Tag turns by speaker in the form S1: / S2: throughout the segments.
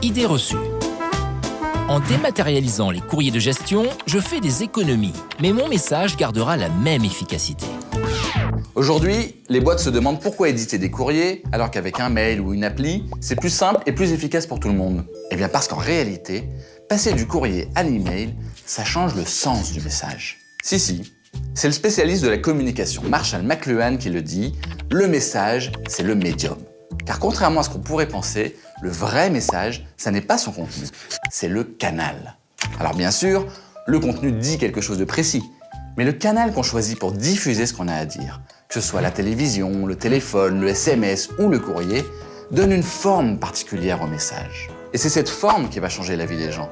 S1: Idée reçue. En dématérialisant les courriers de gestion, je fais des économies, mais mon message gardera la même efficacité.
S2: Aujourd'hui, les boîtes se demandent pourquoi éditer des courriers alors qu'avec un mail ou une appli, c'est plus simple et plus efficace pour tout le monde. Eh bien parce qu'en réalité, passer du courrier à l'email, ça change le sens du message. Si, c'est le spécialiste de la communication, Marshall McLuhan, qui le dit, le message, c'est le médium. Car contrairement à ce qu'on pourrait penser, le vrai message, ça n'est pas son contenu, c'est le canal. Alors bien sûr, le contenu dit quelque chose de précis, mais le canal qu'on choisit pour diffuser ce qu'on a à dire, que ce soit la télévision, le téléphone, le SMS ou le courrier, donne une forme particulière au message. Et c'est cette forme qui va changer la vie des gens.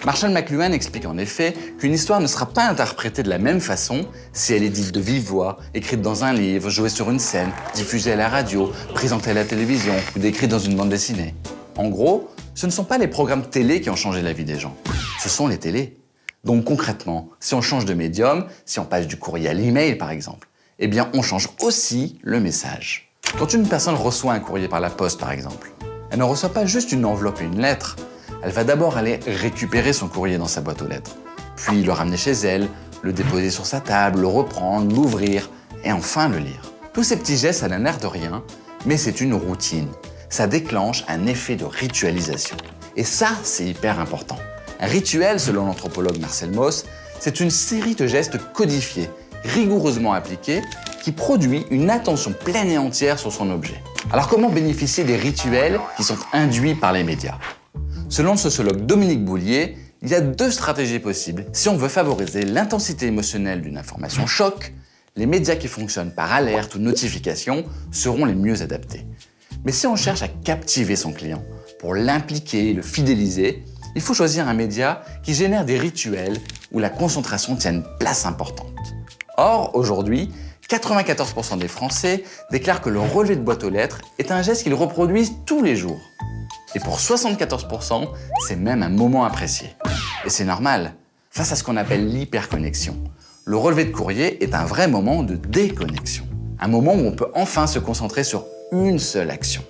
S2: Marshall McLuhan explique en effet qu'une histoire ne sera pas interprétée de la même façon si elle est dite de vive voix, écrite dans un livre, jouée sur une scène, diffusée à la radio, présentée à la télévision ou décrite dans une bande dessinée. En gros, ce ne sont pas les programmes télé qui ont changé la vie des gens, ce sont les télés. Donc concrètement, si on change de médium, si on passe du courrier à l'email par exemple, eh bien on change aussi le message. Quand une personne reçoit un courrier par la poste par exemple, elle ne reçoit pas juste une enveloppe et une lettre. Elle va d'abord aller récupérer son courrier dans sa boîte aux lettres, puis le ramener chez elle, le déposer sur sa table, le reprendre, l'ouvrir et enfin le lire. Tous ces petits gestes, ça n'a l'air de rien, mais c'est une routine. Ça déclenche un effet de ritualisation. Et ça, c'est hyper important. Un rituel, selon l'anthropologue Marcel Mauss, c'est une série de gestes codifiés, rigoureusement appliqués, qui produit une attention pleine et entière sur son objet. Alors comment bénéficier des rituels qui sont induits par les médias ? Selon le sociologue Dominique Boulier, il y a 2 stratégies possibles. Si on veut favoriser l'intensité émotionnelle d'une information choc, les médias qui fonctionnent par alerte ou notification seront les mieux adaptés. Mais si on cherche à captiver son client, pour l'impliquer, le fidéliser, il faut choisir un média qui génère des rituels où la concentration tient une place importante. Or, aujourd'hui, 94% des Français déclarent que le relevé de boîte aux lettres est un geste qu'ils reproduisent tous les jours. Et pour 74%, c'est même un moment apprécié. Et c'est normal, face à ce qu'on appelle l'hyperconnexion. Le relevé de courrier est un vrai moment de déconnexion. Un moment où on peut enfin se concentrer sur une seule action.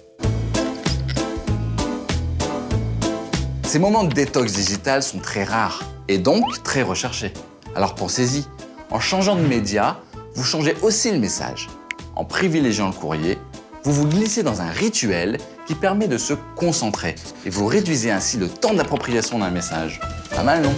S2: Ces moments de détox digital sont très rares et donc très recherchés. Alors pensez-y, en changeant de média, vous changez aussi le message. En privilégiant le courrier, vous vous glissez dans un rituel qui permet de se concentrer et vous réduisez ainsi le temps d'appropriation d'un message. Pas mal, non ?